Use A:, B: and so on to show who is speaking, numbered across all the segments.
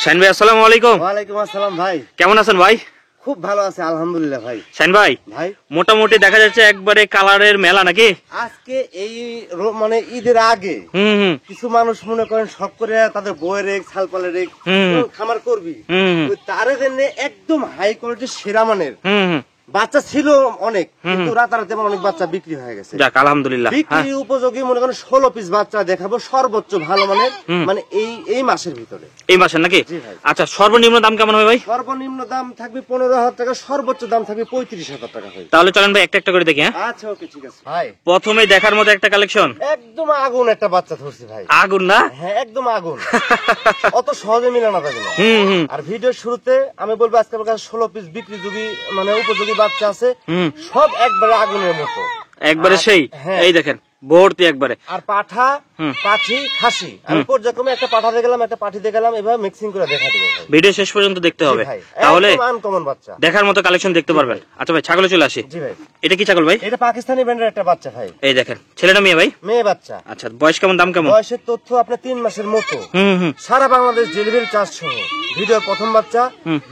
A: শাহিন ভাই আসসালামু আলাইকুম।
B: ওয়ালাইকুম আসসালাম ভাই,
A: কেমন আছেন ভাই?
B: খুব ভালো আছে আলহামদুলিল্লাহ ভাই।
A: শাহিন ভাই
B: ভাই
A: মোটামুটি দেখা যাচ্ছে একবারে কালারের মেলা নাকি
B: আজকে এই মানে ঈদের আগে কিছু মানুষ মনে করেন শখ করে তাদের বইয়ের রেক ছালপালের রেক খামার করবি, তার জন্য একদম হাই কোয়ালিটির সেরা মানের বাচ্চা ছিল অনেক, কিন্তু রাতারাতি অনেক বাচ্চা বিক্রি হয়ে গেছে।
A: যাক আলহামদুলিল্লাহ।
B: বিক্রি উপযোগী মনে করেন 16 পিস বাচ্চা দেখাবো সর্বোচ্চ ভালো মানের, মানে এই মাসের ভিতরে।
A: এই মাসের নাকি? আচ্ছা, সর্বনিম্ন দাম কেমন হবে ভাই?
B: সর্বনিম্ন দাম থাকবে 15,000 টাকা, সর্বোচ্চ দাম থাকবে 35,000 টাকা।
A: তাহলে চলেন ভাই একটা একটা করে দেখি। হ্যাঁ
B: আচ্ছা ওকে ঠিক আছে ভাই।
A: প্রথমে দেখার মতো একটা কালেকশন,
B: একদম আগুন একটা বাচ্চা ধরছি ভাই।
A: আগুন না?
B: হ্যাঁ একদম আগুন, অত সহজে মিলানো যাবে না। আর ভিডিওর শুরুতে আমি বলবো আজকে আমার কাছে 16 পিস বিক্রি যোগী মানে উপযোগী বাচ্চা আছে, সব একবারে আগুনের মতো, একবারে
A: সেই। এই দেখেন ভর্তি একবারে।
B: আর পাঠা পাঠি খাসি আমি পর্যায়ক্রমে একটা পাঠা দিয়ে গেলাম একটা পাঠি দিয়ে গেলাম, এভাবে মিক্সিং করে দেখা দেবো।
A: ভিডিও শেষ পর্যন্ত দেখতে হবে, তাহলে
B: আনকমন বাচ্চা
A: দেখার মতো কালেকশন দেখতে পারবেন। আচ্ছা ভাই ছাগলে চলে আসি।
B: জি ভাই।
A: এটা কি ছাগল ভাই?
B: এটা পাকিস্তানি ব্র্যান্ডের একটা বাচ্চা ভাই।
A: এই দেখেন, ছেলেটা মেয়ে ভাই?
B: মেয়ে বাচ্চা।
A: আচ্ছা বয়স কেমন, দাম কেমন?
B: বয়সের তথ্য আপনার 3 মাসের মতো, সারা বাংলাদেশ ডেলিভারি চার্জ সহ। ভিডিওর প্রথম বাচ্চা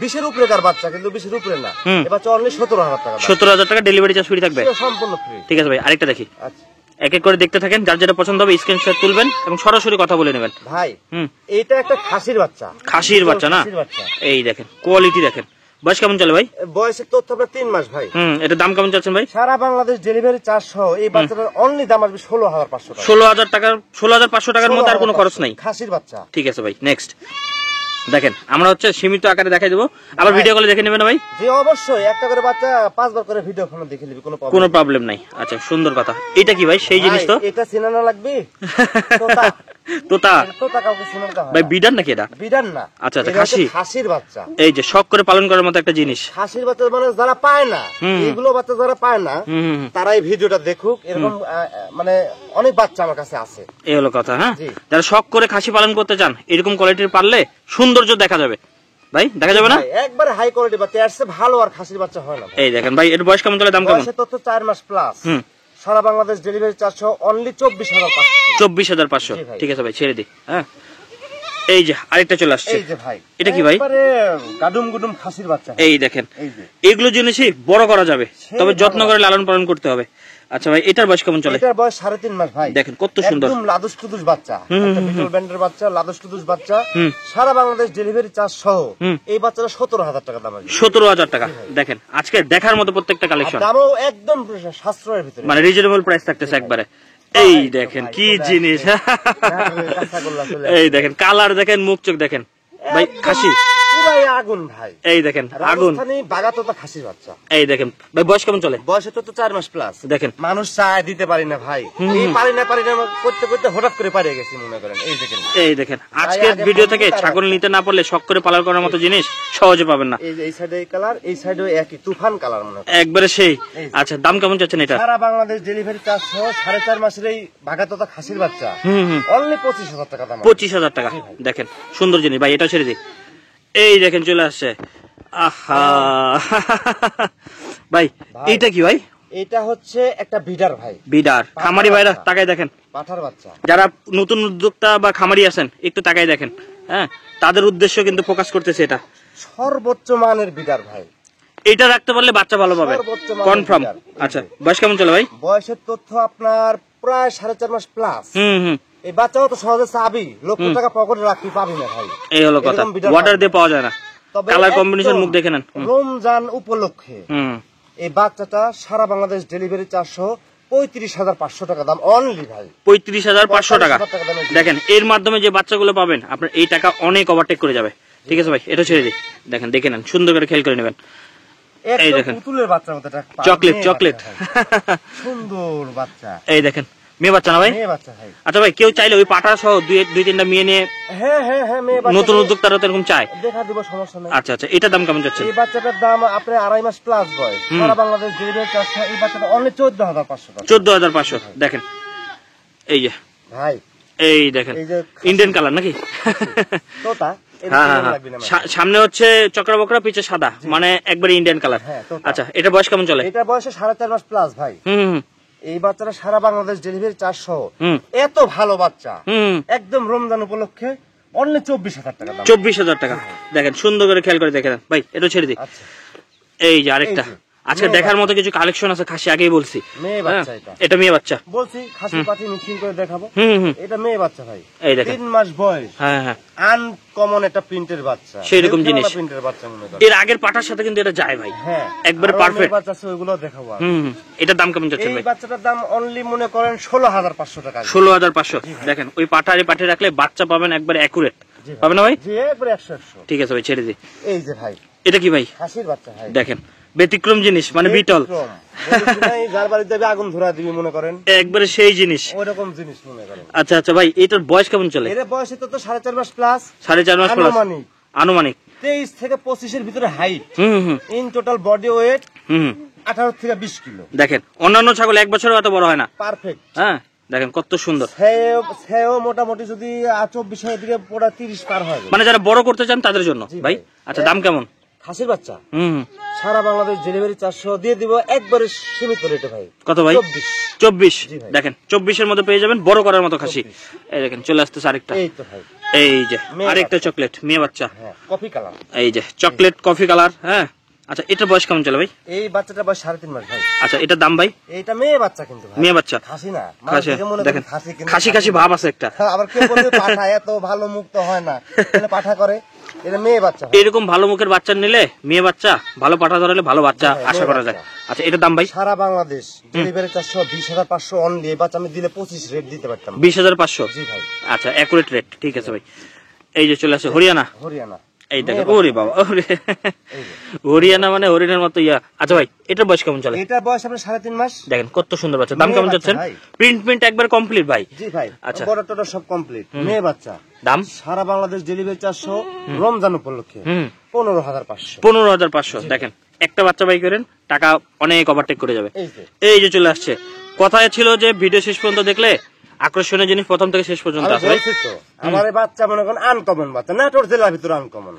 B: 20-এর উপরেকার বাচ্চা, কিন্তু 20-এর উপরে না, এ বাচ্চা অনলি 17,000 টাকা।
A: 17,000 টাকা ডেলিভারি চার্জ ফ্রি থাকবে,
B: সম্পূর্ণ ফ্রি।
A: ঠিক আছে ভাই, আরেকটা দেখি।
B: আচ্ছা
A: এক এক করে দেখতে থাকেন, যার যেটা পছন্দ হবে স্ক্রিনশট তুলবেন এবং সরাসরি কথা বলে নেবেন
B: ভাই। এইটা একটা খাসির বাচ্চা।
A: খাসির বাচ্চা না? এই দেখেন কোয়ালিটি দেখেন। বয়স কেমন চলে ভাই?
B: বয়সের তথ্য আপনার 3 মাস ভাই।
A: এটা দাম কেমন চাচ্ছেন ভাই?
B: সারা বাংলাদেশ ডেলিভারি চার্জ সহ এই বাচ্চাটার অনলি দাম আসবে 16,500 টাকা।
A: 16,500 টাকার মধ্যে আর কোনো খরচ নাই।
B: খাসির বাচ্চা।
A: ঠিক আছে ভাই, নেক্সট দেখেন। আমরা হচ্ছে সীমিত আকারে দেখাই দেবো, আবার ভিডিও কলে দেখে নেবেন ভাই?
B: জি অবশ্যই, একটা করে বাচ্চা 5 বার করে ভিডিও ফোনে দেখে নিবি,
A: কোনো প্রবলেম নাই। আচ্ছা সুন্দর কথা। এটা কি ভাই সেই জিনিস? তো
B: এটা চিনানো লাগবে।
A: তোতা
B: তোতা কাউকে চিনানো হয়
A: ভাই? বিডার নাকি এটা?
B: বিডার না।
A: আচ্ছা আচ্ছা,
B: খাসির বাচ্চা।
A: এই যে শখ করে পালন করার মতো একটা জিনিস।
B: খাসির বাচ্চা মানে যারা পায় না, এগুলো বাচ্চা যারা পায় না তারা এই ভিডিওটা দেখুক। এরকম মানে অনেক বাচ্চা আমার কাছে আছে।
A: এই হলো কথা। হ্যাঁ, যারা শখ করে খাসি পালন করতে চান এরকম কোয়ালিটির পারলে সৌন্দর্য দেখা যাবে ভাই, দেখা যাবে না?
B: একবারে হাই কোয়ালিটি বাচ্চা, এর চেয়ে ভালো আর খাসির বাচ্চা হয় না।
A: এই দেখেন ভাই, এর বয়স কেমন চলে, দাম কেমন?
B: তথ্য 4 মাস প্লাস, সারা বাংলাদেশ ডেলিভারি চার্জ সহ অনলি 24,500।
A: 24,500। ঠিক আছে ভাই, ছেড়ে দি। হ্যাঁ এই যে আরেকটা চলে আসছে।
B: এই যে ভাই,
A: এটা কি ভাই?
B: একবারে গাডুম গুডুম খাসির বাচ্চা।
A: এই দেখেন, এগুলো জিনিসই বড় করা যাবে, তবে যত্ন করে লালন পালন করতে হবে। আচ্ছা ভাই, এটার বয়স কেমন চলে?
B: এটার বয়স 3.5 মাস ভাই।
A: দেখেন কত সুন্দর,
B: একদম লাদুস টুদুস বাচ্চা, একটা বিটল ব্র্যান্ডের বাচ্চা, লাদুস টুদুস বাচ্চা। সারা বাংলাদেশ ডেলিভারি চার্জ সহ এই বাচ্চাটা 17,000 টাকা দাম আছে।
A: 17,000 টাকা। দেখেন আজকে দেখার মতো প্রত্যেকটা কালেকশন,
B: দামও একদম সাশ্রয়ের ভিতরে,
A: মানে রিজনেবল প্রাইস থাকতেছে একবারে। এই দেখেন কি জিনিস, এই দেখেন কালার দেখেন, মুখ চোখ দেখেন ভাই, খাসি
B: পুরাই আগুন ভাই। এই দেখেন আগুন, বাগাতোতা খাসির বাচ্চা।
A: এই দেখেন ভাই, বয়স কেমন চলে?
B: বয়সে তো 4 মাস প্লাস।
A: দেখেন
B: মানুষ চায় দিতে পারি না ভাই, এই পারি না করতে করতে হঠাৎ করে পারিয়ে গেছি মনে করেন। এই দেখেন,
A: এই দেখেন আজকের ভিডিও থেকে ছাগল নিতে না পারলে শখ করে পালন করার মতো জিনিস সহজে পাবেন না।
B: এই সাইডে এই কালার, এই সাইডে একই তুফান কালার মনে করেন,
A: একবারে সেই। আচ্ছা দাম কেমন চাচ্ছেন এটা?
B: সারা বাংলাদেশ ডেলিভারি চার্জ সহ 4.5 মাসের এই বাগাতোতা খাসির বাচ্চা অনলি 25,000 টাকা দাম।
A: 25,000 টাকা। দেখেন সুন্দর জিনিস ভাই, এটা ছেড়ে দিই। এই দেখেন চলে আসছে। আহা ভাই, এইটা কি ভাই?
B: এটা হচ্ছে একটা বিডার ভাই।
A: বিডার খামারি ভাইরা তাকাই দেখেন,
B: পাঠার বাচ্চা।
A: যারা নতুন উদ্যোক্তা বা খামারি আছেন একটু তাকাই দেখেন। হ্যাঁ, তাদের উদ্দেশ্য কিন্তু ফোকাস করতেছে। এটা
B: সর্বোচ্চ মানের বিডার ভাই,
A: এটা রাখতে পারলে বাচ্চা ভালো পাবে কনফার্ম। আচ্ছা বয়স কেমন চলে ভাই?
B: বয়সের তথ্য আপনার প্রায় 4.5 মাস প্লাস। এই বাচ্চাও তো সহজে চাবি লক্ষ টাকা পকেটে রাখতে পাবি না ভাই।
A: এই হলো কথা, ওয়াটার দিয়ে পাওয়া যায় না, কালার কম্বিনেশন মুখ দেখে নেন।
B: রমজান উপলক্ষে এই বাচ্চাটা সারা বাংলাদেশ ডেলিভারি চার্জ সহ 35,500 টাকা দাম অনলি ভাই।
A: 35,500 টাকা। দেখেন এর মাধ্যমে যে বাচ্চাগুলো পাবেন আপনার এই টাকা অনেক ওভারটেক করে যাবে। ঠিক আছে ভাই, এটা ছেড়ে দিই। দেখেন দেখে নেন, সুন্দর করে খেয়াল করে নেবেন। এই দেখেন
B: পুতুলের বাচ্চার মতো
A: চকলেট চকলেট
B: সুন্দর বাচ্চা।
A: এই দেখেন মেয়ে বাচ্চা না ভাই?
B: মেয়ে বাচ্চা ভাই।
A: আচ্ছা ভাই, কেউ চাইলে ওই পাটা সহ দুই তিনটা মেয়ে নিয়ে, নতুন উদ্যোক্তারা তো এরকম চায়,
B: দেখা দিব, সমস্যা নেই।
A: আচ্ছা আচ্ছা, এটার দাম কেমন যাচ্ছে?
B: এই বাচ্চাটার দাম আপনার 2.5 মাস প্লাস বয়স, সারা বাংলাদেশ ডেলিভারি চার্জ এই বাচ্চাটা অনলি 14,500 টাকা।
A: 14,500। দেখেন এই যে
B: ভাই,
A: এই দেখেন ইন্ডিয়ান কালার নাকি?
B: তোতা।
A: সামনে হচ্ছে চক্রা বকরা, পিছে সাদা, মানে একবার ইন্ডিয়ান কালার। আচ্ছা এটা বয়স কেমন চলে?
B: এটা বয়সে 4.5 মাস প্লাস ভাই। এই বাচ্চাটা সারা বাংলাদেশ ডেলিভারি চার্জ সহ এত ভালো বাচ্চা একদম রমজান উপলক্ষে অনলি 24,000 টাকা দাম।
A: 24,000 টাকা। দেখেন সুন্দর করে খেয়াল করে দেখেন ভাই, এটা ছেড়ে দিই।
B: আচ্ছা
A: এই যে আরেকটা আজকে দেখার মতো কিছু কালেকশন আছে খাসি, আগেই বলছি
B: মেয়ে বাচ্চা
A: এটা মেয়ে বাচ্চা
B: বলছি, খাসি পাতি মিক্সিং করে দেখাবো। এটা মেয়ে বাচ্চা ভাই,
A: এই দেখেন
B: 3 মাস বয়স।
A: হ্যাঁ হ্যাঁ,
B: আনকমন একটা প্রিন্টের বাচ্চা,
A: সেই রকম জিনিস।
B: প্রিন্টের বাচ্চা মনে করেন।
A: এর আগের পাটার সাথে কিন্তু এটা যায় ভাই,
B: হ্যাঁ
A: একবারে
B: আরো
A: পারফেক্ট।
B: মেয়ে বাচ্চা আছে, ওইগুলো দেখাবো।
A: এটার দাম কেমন যাচ্ছে
B: এই
A: ভাই?
B: বাচ্চাটার দাম অনলি মনে করেন 16,500 টাকা।
A: 16,500। দেখেন ওই পাঠা আর পাঠে রাখলে বাচ্চা পাবেন একবারে অ্যাকুরেট পাবেন না ভাই?
B: জি একবারে 100।
A: ঠিক আছে ভাই, ছেড়ে দিই।
B: এই যে ভাই
A: এটা কি ভাই?
B: খাসির বাচ্চা ভাই,
A: দেখেন ব্যতিক্রম জিনিস, মানে বিটল,
B: যার বাড়িতে যাবে আগুন ধরা দিবি মনে করেন,
A: একবারে সেই জিনিস,
B: ওইরকম জিনিস মনে করেন।
A: আচ্ছা আচ্ছা ভাই, এটার বয়স কেমন চলে?
B: এর বয়স তো 4.5 মাস প্লাস,
A: 4.5 মাস প্লাস আনুমানিক
B: 23 থেকে 25 এর ভিতরে height.
A: Hmm
B: in total body weight
A: hmm
B: 18 থেকে 20 কিলো।
A: দেখেন অন্যান্য ছাগল 1 বছরের এত বড় হয় না।
B: পারফেক্ট।
A: হ্যাঁ দেখেন কত সুন্দর।
B: সেও মোটামুটি যদি 24 এর দিকে পুরো 30 পার হয়,
A: মানে যারা বড় করতে চান তাদের জন্য ভাই। আচ্ছা দাম কেমন?
B: খাসির বাচ্চা
A: হুম
B: সারা বাংলাদেশ ডেলিভারি 400 দিয়ে দিব, একবারে সীমিত রেটে ভাই।
A: কত ভাই?
B: 24।
A: 24। দেখেন 24 এর মধ্যে পেয়ে যাবেন বড় করার মতো খাসি। এই দেখেন চলে আসতেছে আরেকটা,
B: এই তো ভাই,
A: এই যে আরেকটা চকলেট মেয়ে বাচ্চা।
B: হ্যাঁ কফি কালার,
A: এই যে চকলেট কফি কালার। হ্যাঁ আচ্ছা এটার বয়স কেমন চলে ভাই?
B: এই বাচ্চাটা বয়স 3.5 মাস ভাই।
A: আচ্ছা এটার দাম ভাই?
B: এইটা মেয়ে বাচ্চা কিন্তু ভাই,
A: মেয়ে বাচ্চা,
B: খাসি না।
A: খাসি। দেখেন খাসি খাসি ভাব আছে একটা।
B: আবার কেউ বলবে পাঠা এত ভালো মুখ তো হয় না, তাহলে পাঠা করে। এটা মেয়ে বাচ্চা।
A: এরকম ভালো মুখের বাচ্চা নিলে মেয়ে বাচ্চা, ভালো পাঠা ধরালে ভালো বাচ্চা আশা করা যায়। আচ্ছা এটার দাম ভাই?
B: সারা বাংলাদেশ ডেলিভারি 400, 20,500 অনলি। এই বাচ্চা আমি দিলে 25 রেট দিতে পারতাম।
A: 20,500?
B: জি ভাই।
A: আচ্ছা অ্যাকুরেট রেট, ঠিক আছে ভাই। এই যে চলে আসে হরিয়ানা। এই দেখেন ওরে বাবা, ওরে হরিয়ানা মানে হরিণের মতো ইয়া। আচ্ছা ভাই এটার বয়স কেমন চলে?
B: এটা বয়স আপনার 3.5 মাস।
A: দেখেন কত সুন্দর বাচ্চা। দাম কেমন যাচ্ছেন? প্রিন্ট একবার কমপ্লিট ভাই?
B: জি ভাই।
A: আচ্ছা
B: বড় টোটো সব কমপ্লিট, মেয়ে বাচ্চা।
A: দাম
B: সারা বাংলাদেশ ডেলিভারি 400, রমজান উপলক্ষে 15,500।
A: 15,500। দেখেন একটা বাচ্চা বাই করেন, টাকা অনেক ওভারটেক করে যাবে।
B: এই যে
A: এই যে চলে আসছে। কথায় ছিল যে ভিডিও শেষ পর্যন্ত দেখলে আকর্ষণীয় জিনিস প্রথম থেকে শেষ পর্যন্ত আছে।
B: আমার এই বাচ্চা মনে করেন আনকমন বাচ্চা, নাটোর জেলার ভিতরে আনকমন,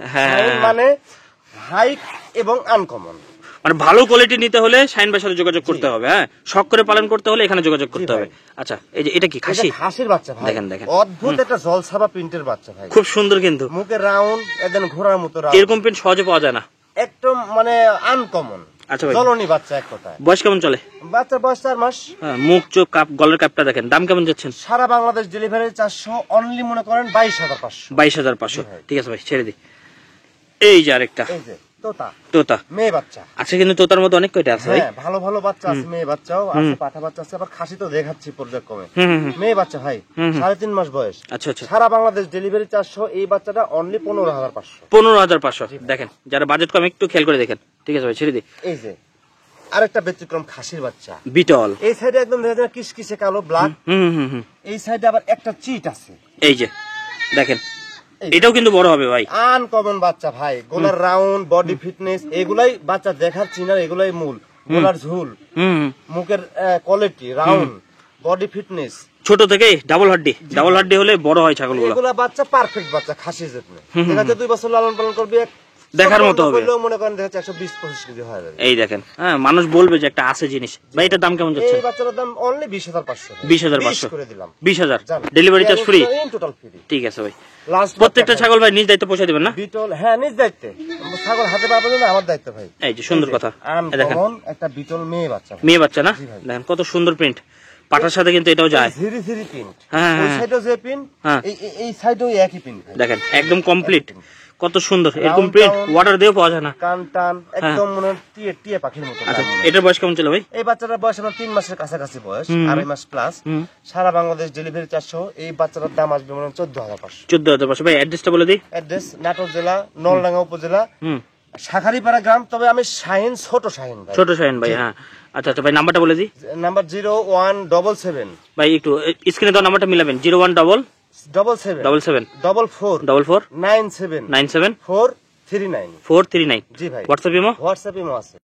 B: মানে হাইট এবং আনকমন।
A: মানে ভালো কোয়ালিটি নিতে হলে শাইন ভাইয়ের সাথে যোগাযোগ করতে হবে। হ্যাঁ শখ করে পালন করতে হলে এখানে যোগাযোগ করতে হবে। আচ্ছা এই যে এটা কি খাসি?
B: খাসির বাচ্চা ভাই।
A: দেখেন দেখেন
B: অদ্ভুত একটা জলছাপা প্রিন্টের বাচ্চা ভাই,
A: খুব সুন্দর কিন্তু।
B: মুখে রাউন্ড, একদম ঘোড়ার মতো রাউন্ড।
A: এরকম প্রিন্ট সহজে পাওয়া যায় না,
B: একদম মানে আনকমন।
A: আচ্ছা ভাই
B: জলনি বাচ্চা এক কথায়।
A: বয়স কেমন চলে?
B: বাচ্চার বয়স 4 মাস।
A: হ্যাঁ মুখ চোখ কাপ গলের কাপটা দেখেন। দাম কেমন যাচ্ছেন?
B: সারা বাংলাদেশ ডেলিভারি 400 অনলি মনে করেন 22,500।
A: 22,500। ঠিক আছে ভাই ছেড়ে দিই। এই যে আরেকটা
B: এই যে তোতা,
A: তোতা
B: মেয়ে বাচ্চা
A: আছে কিন্তু তোতার মধ্যে অনেক কয়টা আছে ভাই?
B: হ্যাঁ ভালো ভালো বাচ্চা আছে, মেয়ে বাচ্চাও আছে, পাঠা বাচ্চা আছে, আবার খাসি তো দেখাচ্ছি পর্যায়ক্রমে। মেয়ে বাচ্চা ভাই 3.5 মাস বয়স।
A: আচ্ছা আচ্ছা
B: সারা বাংলাদেশ ডেলিভারি 400। এই বাচ্চাটা অনলি 15,500।
A: 15,500। দেখেন যারা বাজেট কম একটু খেয়াল করে দেখেন। ঠিক আছে ভাই ছেড়ে দিই।
B: এই যে আরেকটা ব্যতিক্রম খাসির বাচ্চা,
A: বিটল।
B: এই সাইডে একদম দেখা যায় কিসকিসে কালো ব্ল্যাক, এই সাইডে আবার একটা চিট আছে।
A: এই যে দেখেন এটাও কিন্তু বড় হবে ভাই,
B: আনকমন বাচ্চা ভাই। গোলার রাউন্ড, বডি ফিটনেস, এগুলাই বাচ্চা দেখার চিনার, এগুলাই মূল। গোলার ঝুল, মুখের কোয়ালিটি, রাউন্ড, বডি ফিটনেস,
A: ছোট থেকে ডাবল হাড্ডি হলে বড় হয় ছাগলগুলো।
B: এগুলা বাচ্চা পারফেক্ট বাচ্চা খাসি যেতে দেখা যায় 2 বছর লালন পালন করবে,
A: দেখার মতো হবে।
B: মনে করেন দেখা যাচ্ছে 120-25 কেজি হয়ে যাবে।
A: এই দেখেন হ্যাঁ মানুষ বলবে যে একটা আছে জিনিস ভাই। এটার দাম কেমন যাচ্ছে?
B: এই বাচ্চাটার দাম অনলি 20,500।
A: 20,500
B: করে দিলাম।
A: 20,000 delivery charge free.
B: Total free.
A: ঠিক আছে ভাই। প্রত্যেকটা ছাগল ভাই নিজ দায়িত্ব পৌঁছে দিবেন না?
B: বিটল হ্যাঁ নিজ দায়িত্বে, ছাগল হাতে পাবো না আমার দায়িত্ব ভাই।
A: এই যে সুন্দর কথা।
B: আনকমন একটা বিটল মেয়ে বাচ্চা।
A: মেয়ে বাচ্চা না? দেখেন কত সুন্দর প্রিন্ট, পাটার সাথে কিন্তু এটাও যায়।
B: ধীরে ধীরে প্রিন্ট,
A: হ্যাঁ
B: ওই সাইডেও যে প্রিন্ট, এই সাইডেও একই প্রিন্ট।
A: দেখেন একদম কমপ্লিট, কত সুন্দর। এরকম প্রিন্ট ওয়াটার দিয়েও পাওয়া যায় না।
B: কান টান একদম মনে টিয়ে টিয়ে পাখির মতো।
A: আচ্ছা এটার বয়স কেমন ছিল ভাই?
B: এই বাচ্চাটার বয়স আমার 3 মাসের কাছাকাছি বয়স, 2.5 মাস প্লাস। সারা বাংলাদেশ ডেলিভারি 400। এই বাচ্চাটার দাম আসবে মনে 14,500।
A: 14,500 ভাই। অ্যাড্রেসটা বলে দিই।
B: অ্যাড্রেস নাটোর জেলা, নলডাঙ্গা উপজেলা, শাখারিপাড়া গ্রাম। তবে আমি শাহিন, ছোট শাহিন ভাই।
A: ছোট শাহিন ভাই। হ্যাঁ আচ্ছা আচ্ছা ভাই নাম্বারটা বলে দিই।
B: নাম্বার 0177
A: ভাই একটু স্ক্রিনে দাও নাম্বারটা মিলাবেন। 0177
B: 44
A: 97
B: 97
A: 97
B: 439।
A: জি ভাই।
B: হোয়াটসঅ্যাপ ইমো আছে।